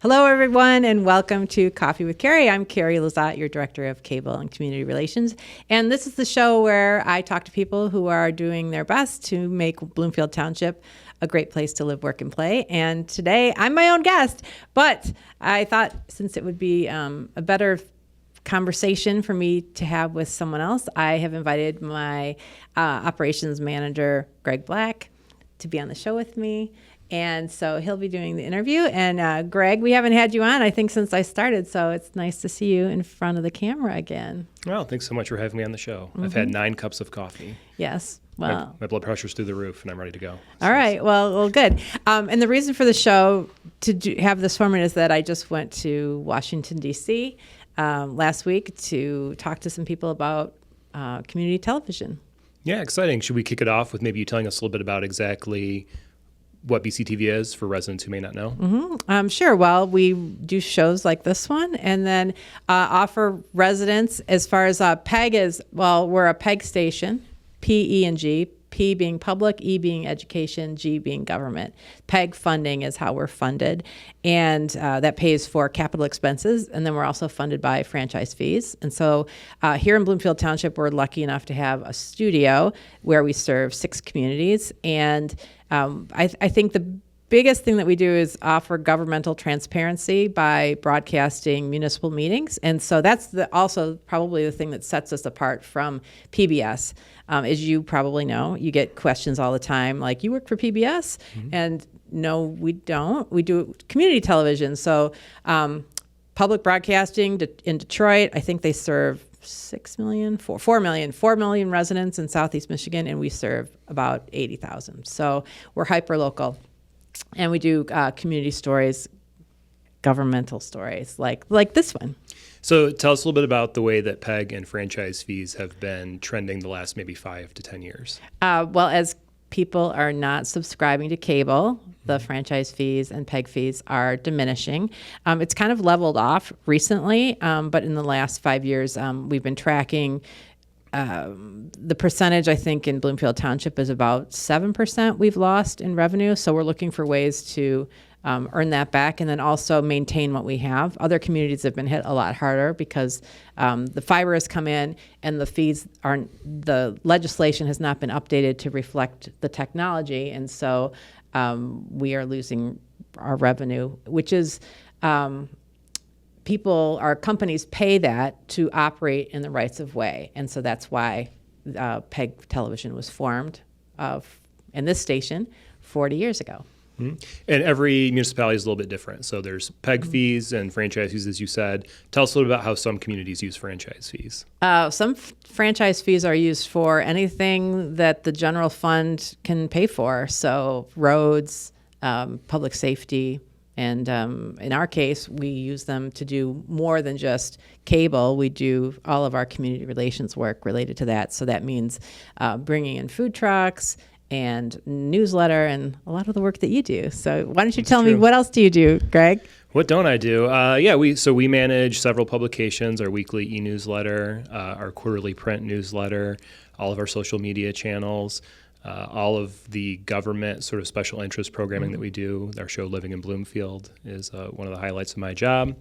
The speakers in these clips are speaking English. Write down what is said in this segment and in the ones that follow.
Hello, everyone, and welcome to Coffee with Carrie. I'm Carrie LeZotte, your Director of Cable and Community Relations. And this is the show where I talk to people who are doing their best to make Bloomfield Township a great place to live, work, and play. And today, I'm my own guest, but I thought since it would be a better conversation for me to have with someone else, I have invited my operations manager, Greg Black, to be on the show with me. And so he'll be doing the interview. And Greg, we haven't had you on, I think, since I started. So it's nice to see you in front of the camera again. Well, thanks so much for having me on the show. I've had 9 cups of coffee. Yes. Well, my blood pressure's through the roof, and I'm ready to go. All right. Well, good. And the reason for the show to have this format is that I just went to Washington, D.C. Last week to talk to some people about community television. Yeah, exciting. Should we kick it off with maybe you telling us a little bit about exactly what BCTV is for residents who may not know? Sure. Well, we do shows like this one and then offer residents as far as PEG is, well, we're a PEG station, P, E, and G, P being public, E being education, G being government. PEG funding is how we're funded, and that pays for capital expenses, and then we're also funded by franchise fees. And so here in Bloomfield Township, we're lucky enough to have a studio where we serve 6 communities, and I think the biggest thing that we do is offer governmental transparency by broadcasting municipal meetings. And so that's also probably the thing that sets us apart from PBS. As you probably know, you get questions all the time like, you work for PBS? And no, we don't. We do community television. So public broadcasting in Detroit, I think they serve 4 million residents in Southeast Michigan, and we serve about 80,000. So we're hyper local, and we do community stories, governmental stories like this one. So tell us a little bit about the way that PEG and franchise fees have been trending the last maybe 5 to 10 years. Well, as people are not subscribing to cable, the franchise fees and PEG fees are diminishing. It's kind of leveled off recently, but in the last 5 years, we've been tracking the percentage, I think, in Bloomfield Township is about 7% we've lost in revenue. So we're looking for ways to earn that back and then also maintain what we have. Other communities have been hit a lot harder because the fiber has come in and the legislation has not been updated to reflect the technology. And so we are losing our revenue, which is our companies pay that to operate in the rights of way. And so that's why PEG Television was formed in this station 40 years ago. And every municipality is a little bit different. So there's PEG fees and franchise fees, as you said. Tell us a little about how some communities use franchise fees. Some franchise fees are used for anything that the general fund can pay for. So roads, public safety, and in our case, we use them to do more than just cable. We do all of our community relations work related to that. So that means bringing in food trucks and newsletter and a lot of the work that you do. So why don't you tell me, what else do you do, Greg? What don't I do? We manage several publications, our weekly e-newsletter, our quarterly print newsletter, all of our social media channels, all of the government sort of special interest programming that we do. Our show Living in Bloomfield is one of the highlights of my job.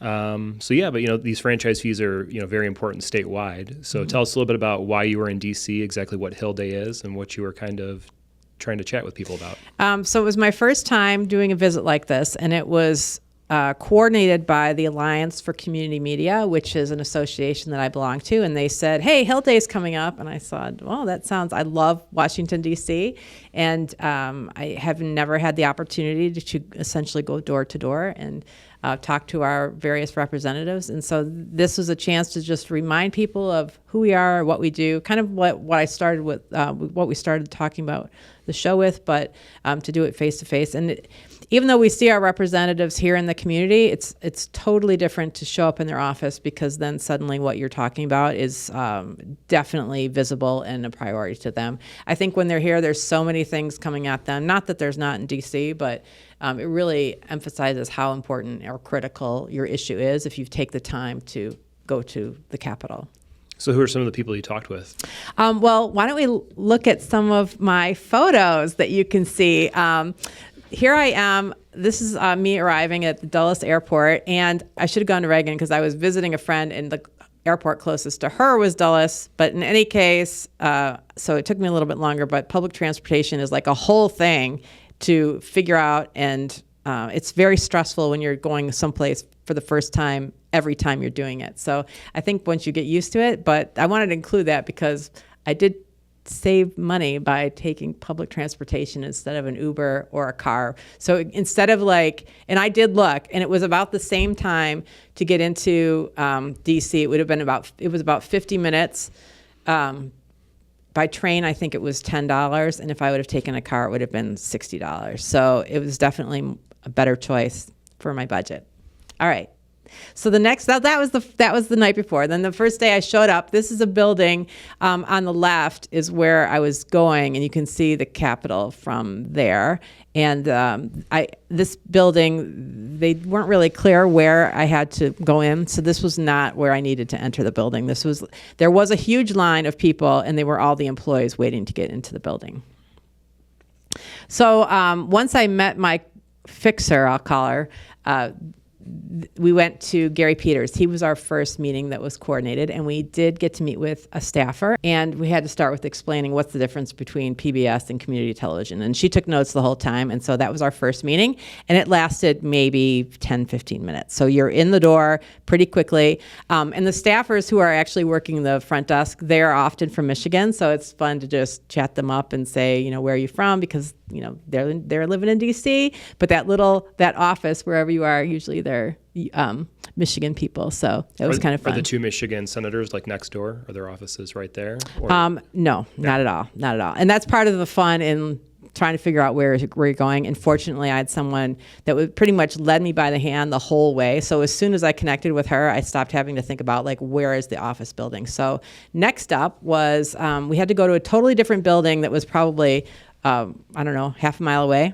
But these franchise fees are very important statewide. So tell us a little bit about why you were in D.C., exactly what Hill Day is, and what you were kind of trying to chat with people about. So it was my first time doing a visit like this, and it was coordinated by the Alliance for Community Media, which is an association that I belong to. And they said, hey, Hill Day is coming up. And I said, well, I love Washington, D.C. And I have never had the opportunity to essentially go door to door and talk to our various representatives. And so this was a chance to just remind people of who we are, what we do, kind of what I started with, what we started talking about the show with, but to do it face to face. And even though we see our representatives here in the community, it's totally different to show up in their office, because then suddenly what you're talking about is definitely visible and a priority to them. I think when they're here, there's so many things coming at them. Not that there's not in DC, but it really emphasizes how important or critical your issue is if you take the time to go to the Capitol. So who are some of the people you talked with? Well, why don't we look at some of my photos that you can see. here I am. This is me arriving at the Dulles Airport, and I should have gone to Reagan because I was visiting a friend, and the airport closest to her was Dulles. But in any case, so it took me a little bit longer, but public transportation is like a whole thing to figure out, and it's very stressful when you're going someplace for the first time every time you're doing it. So I think once you get used to it, but I wanted to include that because I did save money by taking public transportation instead of an Uber or a car. So instead of and I did look, and it was about the same time to get into DC. It was about 50 minutes. By train, I think it was $10, and if I would have taken a car, it would have been $60. So it was definitely a better choice for my budget. All right. So the next that was the night before. Then the first day I showed up. This is a building on the left is where I was going, and you can see the Capitol from there. And this building, they weren't really clear where I had to go in, so this was not where I needed to enter the building. There was a huge line of people, and they were all the employees waiting to get into the building. So once I met my fixer, I'll call her. We went to Gary Peters. He was our first meeting that was coordinated, and we did get to meet with a staffer, and we had to start with explaining what's the difference between PBS and community television. And she took notes the whole time, and so that was our first meeting, and it lasted maybe 10, 15 minutes. So you're in the door pretty quickly. And the staffers who are actually working the front desk, they're often from Michigan, so it's fun to just chat them up and say, where are you from? Because they're living in DC, but that office wherever you are, usually they're Michigan people. So it was kind of fun. Are the two Michigan senators next door? Are their offices right there? No, not at all, not at all. And that's part of the fun in trying to figure out where you're going. And fortunately, I had someone that would pretty much led me by the hand the whole way. So as soon as I connected with her, I stopped having to think about where is the office building. So next up was we had to go to a totally different building that was probably half a mile away.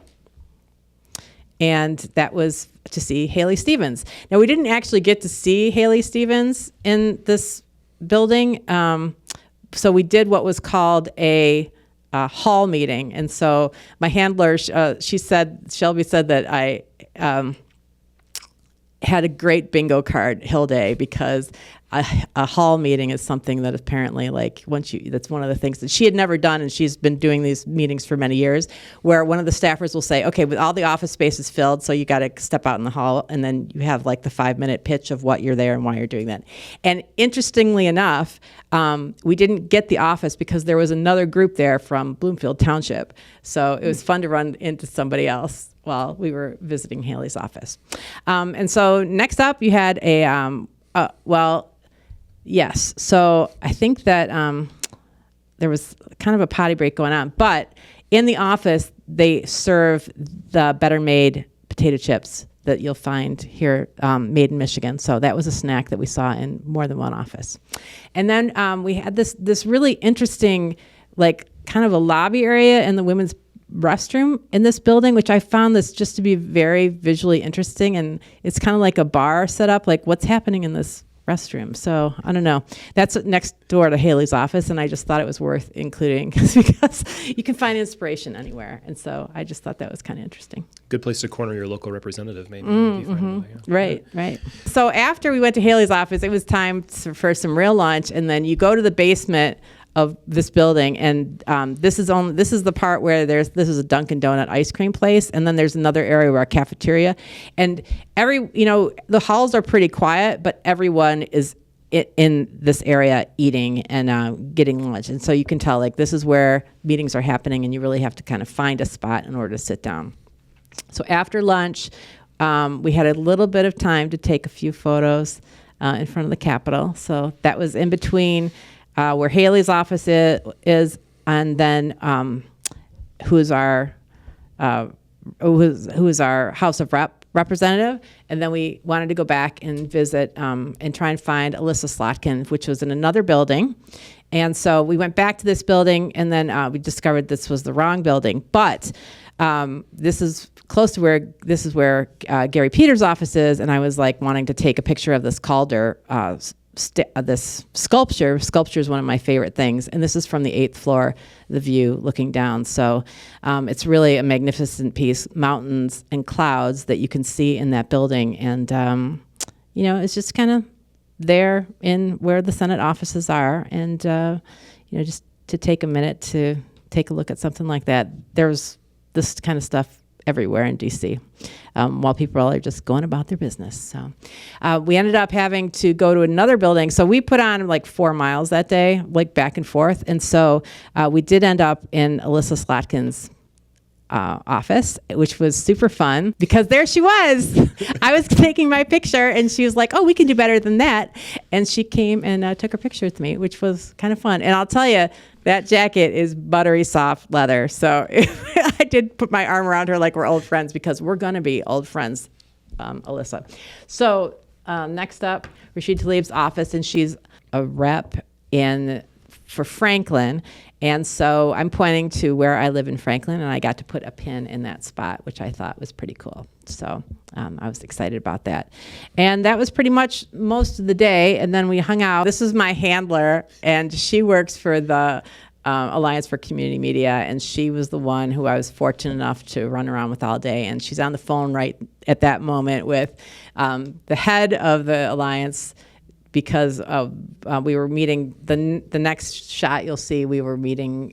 And that was to see Haley Stevens. Now, we didn't actually get to see Haley Stevens in this building. So we did what was called a hall meeting. And so my handler, Shelby said that I had a great bingo card hill day because a hall meeting is something that apparently that's one of the things that she had never done, and she's been doing these meetings for many years, where one of the staffers will say, okay, with all the office space is filled, so you got to step out in the hall, and then you have the 5-minute pitch of what you're there and why you're doing that. And interestingly enough, we didn't get the office because there was another group there from Bloomfield Township, so it was fun to run into somebody else while we were visiting Haley's office. And so next up, you had yes. So I think that there was kind of a potty break going on, but in the office, they serve the Better Made potato chips that you'll find here made in Michigan. So that was a snack that we saw in more than one office. And then we had this really interesting, kind of a lobby area in the women's restroom in this building, which I found this just to be very visually interesting. And it's kind of like a bar set up, what's happening in this restroom. So I don't know. That's next door to Haley's office, and I just thought it was worth including because you can find inspiration anywhere. And so I just thought that was kind of interesting. Good place to corner your local representative, maybe. If you find Right. So after we went to Haley's office, it was time for some real lunch, and then you go to the basement of this building, and this is the part where this is a Dunkin' Donut ice cream place, and then there's another area where a cafeteria, and the halls are pretty quiet, but everyone is in this area eating and getting lunch, and so you can tell this is where meetings are happening, and you really have to kind of find a spot in order to sit down. So after lunch, we had a little bit of time to take a few photos in front of the Capitol. So that was in between where Haley's office is, and then who is our House of Representative, and then we wanted to go back and visit and try and find Alyssa Slotkin, which was in another building, and so we went back to this building, and then we discovered this was the wrong building, but this is close to where Gary Peters' office is, and I was wanting to take a picture of this Calder this sculpture. Sculpture is one of my favorite things, and this is from the 8th floor, the view looking down. So it's really a magnificent piece, mountains and clouds that you can see in that building, and it's just kind of there in where the Senate offices are, and just to take a minute to take a look at something like that. There's this kind of stuff everywhere in DC, while people are just going about their business. So we ended up having to go to another building. So we put on like 4 miles that day, like back and forth. And so we did end up in Alyssa Slotkin's office, which was super fun because there she was. I was taking my picture and she was like, oh, we can do better than that. And she came and took a picture with me, which was kind of fun. And I'll tell you, that jacket is buttery soft leather. So I did put my arm around her like we're old friends because we're going to be old friends, Alyssa. So next up, Rashid Tlaib's office, and she's a rep for Franklin. And so I'm pointing to where I live in Franklin, and I got to put a pin in that spot, which I thought was pretty cool. So I was excited about that. And that was pretty much most of the day. And then we hung out. This is my handler, and she works for the Alliance for Community Media, and she was the one who I was fortunate enough to run around with all day. And she's on the phone right at that moment with the head of the Alliance, because we were meeting, the next shot you'll see, we were meeting,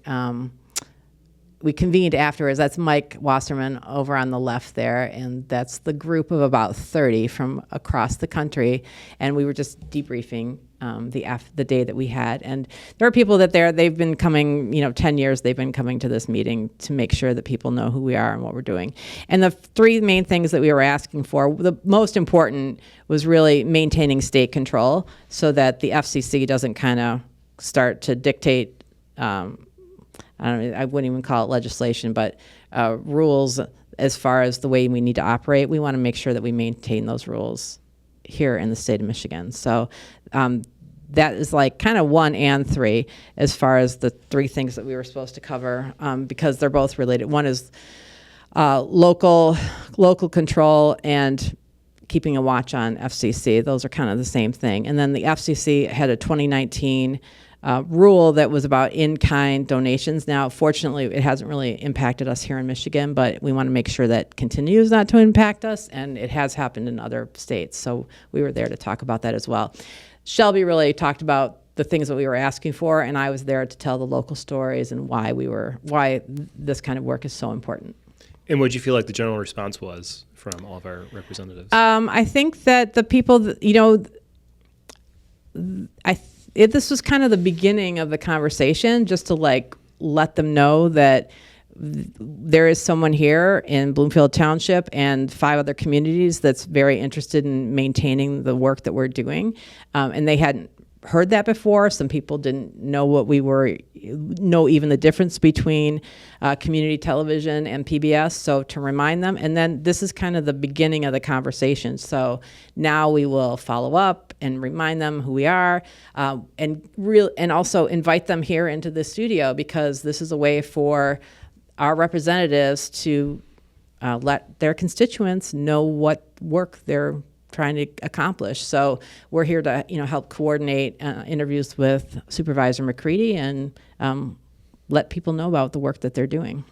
we convened afterwards. That's Mike Wasserman over on the left there, and that's the group of about 30 from across the country, and we were just debriefing the day that we had. And there are people they've been coming, 10 years they've been coming to this meeting to make sure that people know who we are and what we're doing. And the 3 main things that we were asking for, the most important was really maintaining state control so that the FCC doesn't kind of start to dictate, I wouldn't even call it legislation, but rules as far as the way we need to operate. We want to make sure that we maintain those rules here in the state of Michigan. So that is like kind of 1 and 3 as far as the 3 things that we were supposed to cover, because they're both related. One is local control and keeping a watch on FCC. Those are kind of the same thing. And then the FCC had a 2019 rule that was about in-kind donations. Now, fortunately, it hasn't really impacted us here in Michigan, but we want to make sure that continues not to impact us, and it has happened in other states. So we were there to talk about that as well. Shelby really talked about the things that we were asking for, and I was there to tell the local stories and why this kind of work is so important. And what did you feel like the general response was from all of our representatives? I think that the people, this was kind of the beginning of the conversation, just to let them know that there is someone here in Bloomfield Township and 5 other communities that's very interested in maintaining the work that we're doing. And they hadn't heard that before. Some people didn't know even the difference between community television and PBS. So to remind them, and then this is kind of the beginning of the conversation. So now we will follow up and remind them who we are, and also invite them here into the studio, because this is a way for our representatives to let their constituents know what work they're trying to accomplish. So we're here to help coordinate interviews with Supervisor McCready and let people know about the work that they're doing.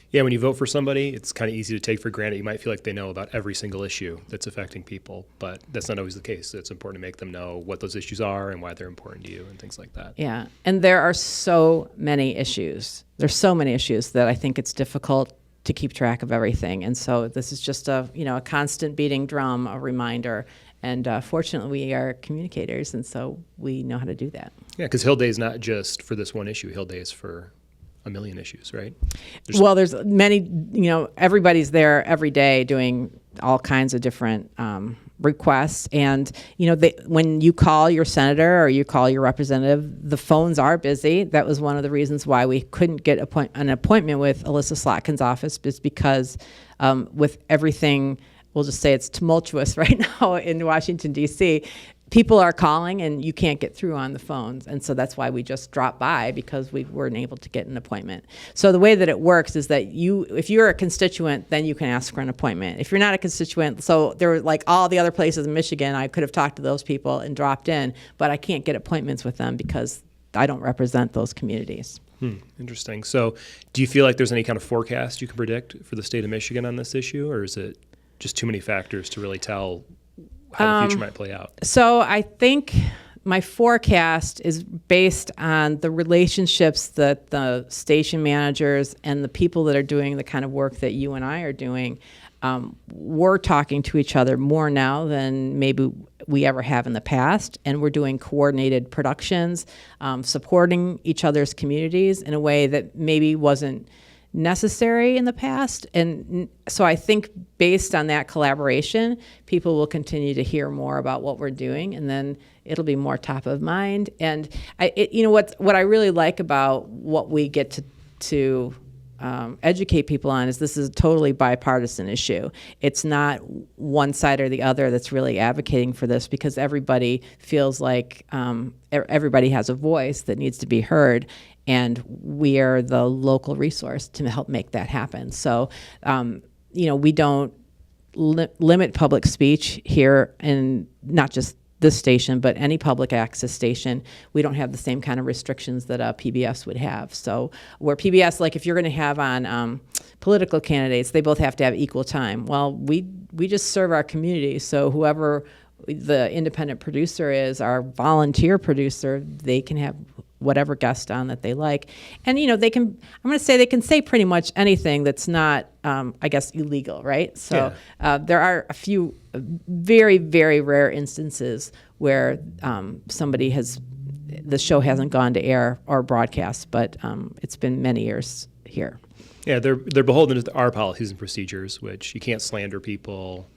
Yeah, when you vote for somebody, it's kind of easy to take for granted. You might feel like they know about every single issue that's affecting people, but that's not always the case. It's important to make them know what those issues are and why they're important to you and things like that. Yeah, and there are so many issues. There's so many issues that I think it's difficult to keep track of everything. And so this is just a constant beating drum, a reminder. And fortunately, we are communicators, and so we know how to do that. Yeah, because Hill Day is not just for this one issue. Hill Day is for a million issues, right? There's many, everybody's there every day doing all kinds of different requests. And, when you call your senator or you call your representative, the phones are busy. That was one of the reasons why we couldn't get an appointment with Alyssa Slotkin's office, is because with everything, we'll just say it's tumultuous right now in Washington, D.C., people are calling and you can't get through on the phones. And so that's why we just dropped by, because we weren't able to get an appointment. So the way that it works is that if you're a constituent, then you can ask for an appointment. If you're not a constituent, so there were like all the other places in Michigan, I could have talked to those people and dropped in, but I can't get appointments with them because I don't represent those communities. Interesting. So do you feel like there's any kind of forecast you can predict for the state of Michigan on this issue, or is it just too many factors to really tell how the future might play out? So I think my forecast is based on the relationships that the station managers and the people that are doing the kind of work that you and I are doing. We're talking to each other more now than maybe we ever have in the past, and we're doing coordinated productions, supporting each other's communities in a way that maybe wasn't necessary in the past. And so I think based on that collaboration, people will continue to hear more about what we're doing, and then it'll be more top of mind. And what I really like about what we get to educate people on is this is a totally bipartisan issue. It's not one side or the other that's really advocating for this, because everybody feels like everybody has a voice that needs to be heard, and we are the local resource to help make that happen. So, we don't limit public speech here, and not just this station, but any public access station. We don't have the same kind of restrictions that PBS would have. So where PBS, like if you're going to have on political candidates, they both have to have equal time. Well, we just serve our community. So whoever the independent producer is, our volunteer producer, they can have whatever guest on that they like. And, they can say pretty much anything that's not, illegal, right? So there are a few very, very rare instances where the show hasn't gone to air or broadcast, but it's been many years here. Yeah, they're beholden to our policies and procedures, which you can't slander people,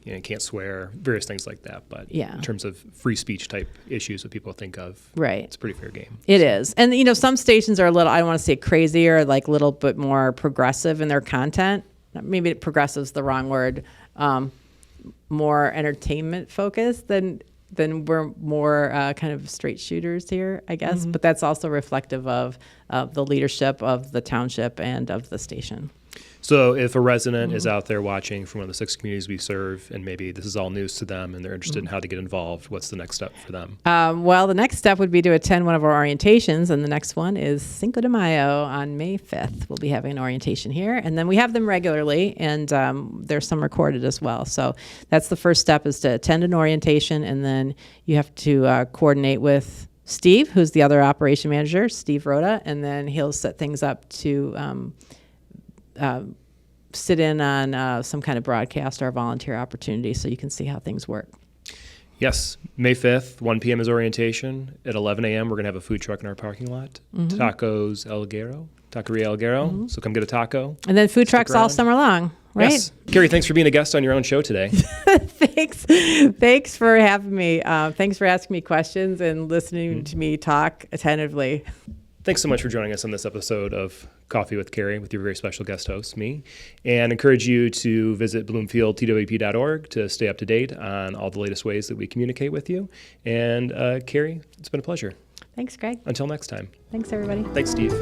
you can't swear, various things like that. But in terms of free speech type issues that people think of, right, it's a pretty fair game. It is. And, some stations are a little, I don't want to say crazier, like a little bit more progressive in their content. Maybe progressive is the wrong word. More entertainment focused than we're more kind of straight shooters here, I guess. But that's also reflective of the leadership of the township and of the station. So if a resident is out there watching from one of the 6 communities we serve, and maybe this is all news to them and they're interested in how to get involved, what's the next step for them? Well, the next step would be to attend one of our orientations, and the next one is Cinco de Mayo on May 5th. We'll be having an orientation here, and then we have them regularly, and there's some recorded as well. So that's the first step, is to attend an orientation, and then you have to coordinate with Steve, who's the other operation manager, Steve Rhoda, and then he'll set things up to sit in on some kind of broadcast or volunteer opportunity, so you can see how things work. Yes, May 5th, 1 p.m. is orientation. At 11 a.m., we're going to have a food truck in our parking lot. Taqueria El Guerrero. So come get a taco. And then food trucks all summer long, right? Yes. Carrie, thanks for being a guest on your own show today. Thanks for having me. Thanks for asking me questions and listening to me talk attentively. Thanks so much for joining us on this episode of Coffee with Carrie with your very special guest host, me. And encourage you to visit bloomfieldtwp.org to stay up to date on all the latest ways that we communicate with you. And Carrie, it's been a pleasure. Thanks, Greg. Until next time. Thanks, everybody. Thanks, Steve.